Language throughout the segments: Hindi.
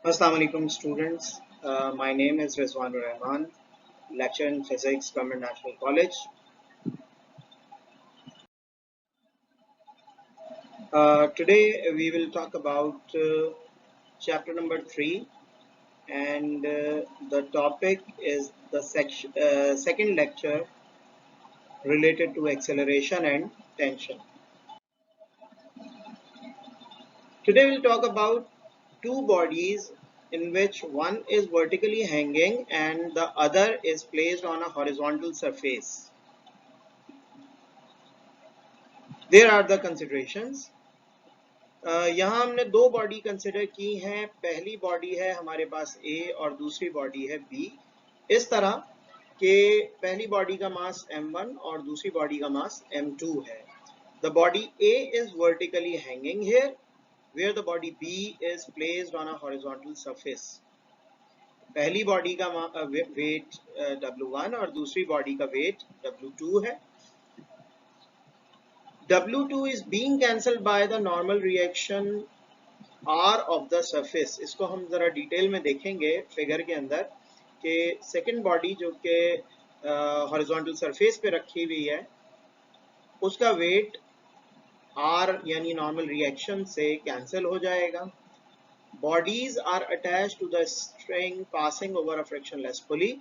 Assalamu alaikum students. My name is Rizwanur Rahman, lecturer in physics, Government National College. Today we will talk about chapter number 3, and the topic is the second lecture related to acceleration and tension. Today we'll talk about two bodies in which one is vertically hanging and the other is placed on a horizontal surface. There are the considerations. यहाँ हमने दो बॉडी कंसिडर की हैं। पहली बॉडी है हमारे पास A और दूसरी बॉडी है B। इस तरह कि पहली बॉडी का मास m1 और दूसरी बॉडी का मास m2 है। The body A is vertically hanging here, where the body B is placed on a horizontal surface. पहली बॉडी का वेट W1 और दूसरी बॉडी का वेट W2 है। W2 is being cancelled by the normal reaction R of the surface। इसको हम जरा डिटेल में देखेंगे फिगर के अंदर कि सेकंड बॉडी जो कि हॉरिजॉन्टल सरफेस पे रखी हुई है उसका वेट R यानी नॉर्मल रिएक्शन से कैंसिल हो जाएगा। Bodies are attached to the string passing over a frictionless pulley.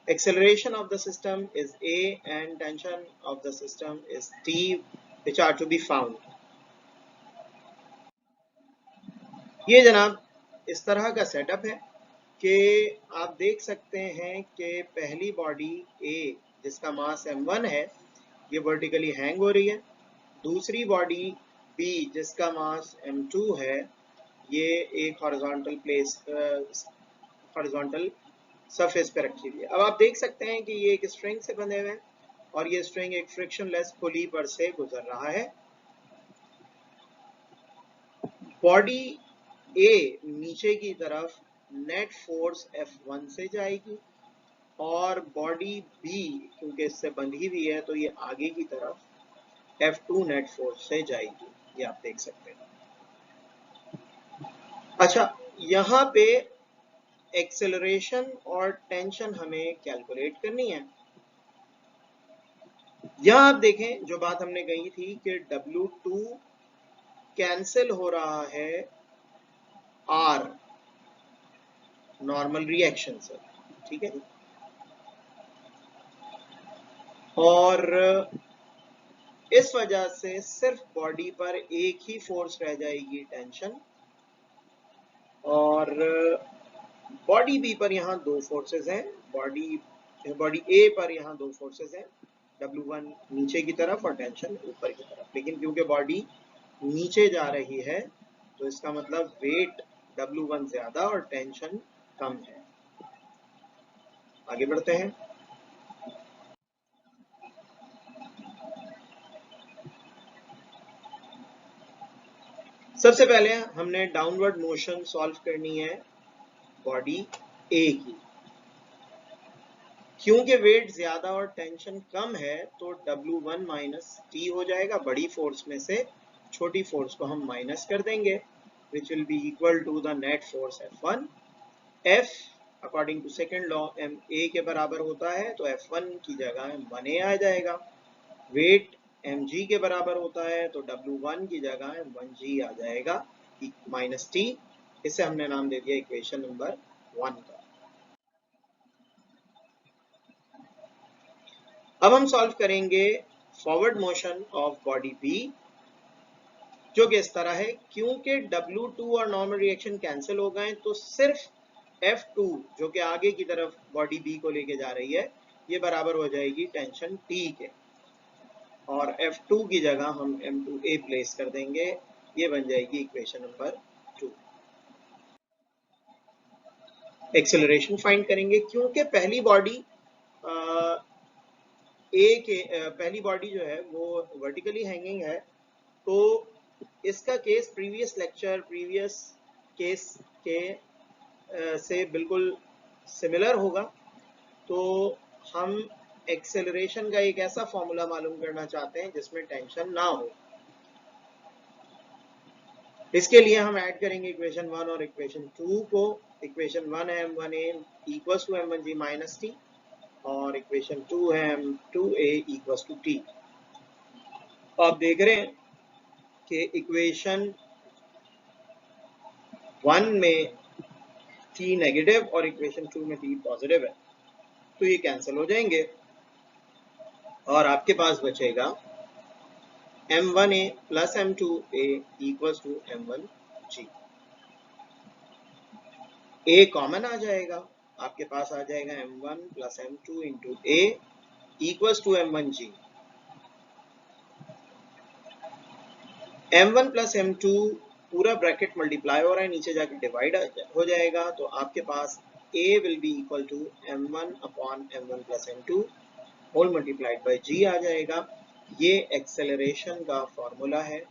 Acceleration of the system is A and tension of the system is T, which are to be found. ये जनाब इस तरह का सेटअप है कि आप देख सकते हैं कि पहली बॉडी A जिसका मास m1 है ये वर्टिकली हैंग हो रही है। दूसरी बॉडी B जिसका मास m2 है ये एक हॉरिजॉन्टल सरफेस पे रखी हुई है। अब आप देख सकते हैं कि ये एक स्ट्रिंग से बंधे हुए हैं और ये स्ट्रिंग एक फ्रिक्शनलेस पुली पर से गुजर रहा है। बॉडी A नीचे की तरफ नेट फोर्स F1 से जाएगी और बॉडी B क्योंकि इससे बंधी हुई है तो ये आगे की तरफ F2 नेट फोर्स से जाएगी। ये आप देख सकते हैं। अच्छा, यहाँ पे एक्सेलरेशन और टेंशन हमें कैलकुलेट करनी है। यहाँ आप देखें जो बात हमने कही थी कि W2 कैंसिल हो रहा है R नॉर्मल रिएक्शन से, ठीक है। और इस वजह से सिर्फ बॉडी पर एक ही फोर्स रह जाएगी, टेंशन। और बॉडी बी पर यहाँ दो फोर्सेस हैं। बॉडी ए पर यहाँ दो फोर्सेस हैं, W1 नीचे की तरफ और टेंशन ऊपर की तरफ। लेकिन क्योंकि बॉडी नीचे जा रही है तो इसका मतलब वेट W1 ज्यादा और टेंशन कम है। आगे बढ़ते हैं। सबसे पहले हमने डाउनवर्ड मोशन सॉल्व करनी है बॉडी ए की। क्योंकि वेट ज्यादा और टेंशन कम है तो W1 माइनस T हो जाएगा। बड़ी फोर्स में से छोटी फोर्स को हम माइनस कर देंगे, which will be equal to the net force F1। F according to second law ma के बराबर होता है तो F1 की जगह m1a आ जाएगा। वेट mg के बराबर होता है तो W1 की जगह m1g आ जाएगा माइनस T। इसे हमने नाम दे दिया इक्वेशन नंबर 1 का। अब हम सॉल्व करेंगे forward motion of body B जो कि इस तरह है। क्योंकि W2 और नॉर्मल रिएक्शन कैंसिल हो गए तो सिर्फ F2 जो कि आगे की तरफ बॉडी बी को लेके जा रही है ये बराबर हो जाएगी टेंशन T के, और F2 की जगह हम m2a प्लेस कर देंगे। ये बन जाएगी इक्वेशन नंबर 2। एक्सेलरेशन फाइंड करेंगे। क्योंकि पहली बॉडी पहली बॉडी जो है वो वर्टिकली हैंगिंग है तो इसका केस प्रीवियस केस के से बिल्कुल सिमिलर होगा। तो हम एक्सेलरेशन का एक ऐसा फॉर्मूला मालूम करना चाहते हैं जिसमें टेंशन ना हो। इसके लिए हम ऐड करेंगे इक्वेशन 1 और इक्वेशन 2 को। इक्वेशन 1 है m1a equals to m1g minus T, और इक्वेशन 2 है m2a इक्वल्स टू टी। आप देख रहे हैं कि इक्वेशन 1 में t नेगेटिव और इक्वेशन 2 में t पॉजिटिव है, तो ये कैंसिल हो जाएंगे और आपके पास बचेगा m1a plus m2a equals to m1g। a common आ जाएगा, आपके पास आ जाएगा m1 plus m2 into a equals to m1g। m1 plus m2 पूरा ब्रैकेट मल्टीप्लाई हो रहा है, नीचे जाके डिवाइड हो जाएगा, तो आपके पास a will be equal to m1 upon m1 plus m2 whole multiplied by g आ जाएगा। ये एक्सेलरेशन का फॉर्मूला है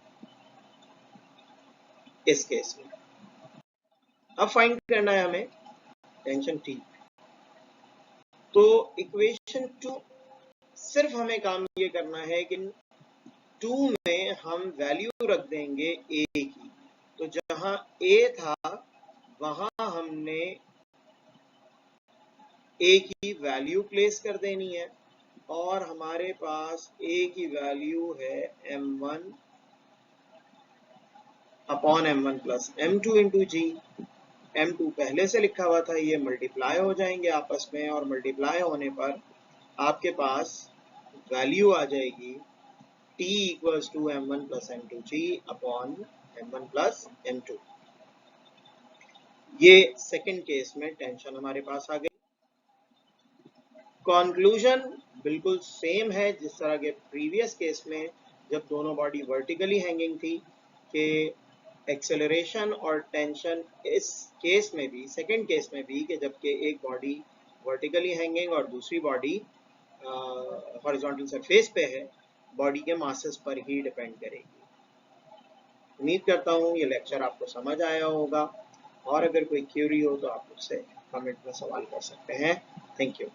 इस केस में। अब फाइंड करना है हमें टेंशन t। तो इक्वेशन 2 सिर्फ हमें काम ये करना है कि 2 में हम वैल्यू रख देंगे a की। तो जहां a था वहां हमने a की वैल्यू प्लेस कर देनी है, और हमारे पास a की वैल्यू है m1 upon m1 plus m2 into जी। m2 पहले से लिखा हुआ था, ये मल्टीप्लाई हो जाएंगे आपस में, और मल्टीप्लाई होने पर आपके पास वैल्यू आ जाएगी t equals to m1 plus m2g upon m1 plus m2। ये सेकंड केस में टेंशन हमारे पास आ गई। कंक्लूजन बिल्कुल सेम है जिस तरह के प्रीवियस केस में जब दोनों बॉडी वर्टिकली हैंगिंग थी, कि एक्सेलरेशन और टेंशन इस केस में भी, सेकंड केस में भी, कि जबकि एक बॉडी वर्टिकली हैंगिंग और दूसरी बॉडी हॉरिजॉन्टल सरफेस पे है, बॉडी के मासेस पर ही डिपेंड करेगी। उम्मीद करता हूँ ये लेक्चर आपको समझ आया होगा, और अगर कोई क्यूरी हो तो आप मुझसे कमेंट में सवाल कर सकते हैं। Thank you.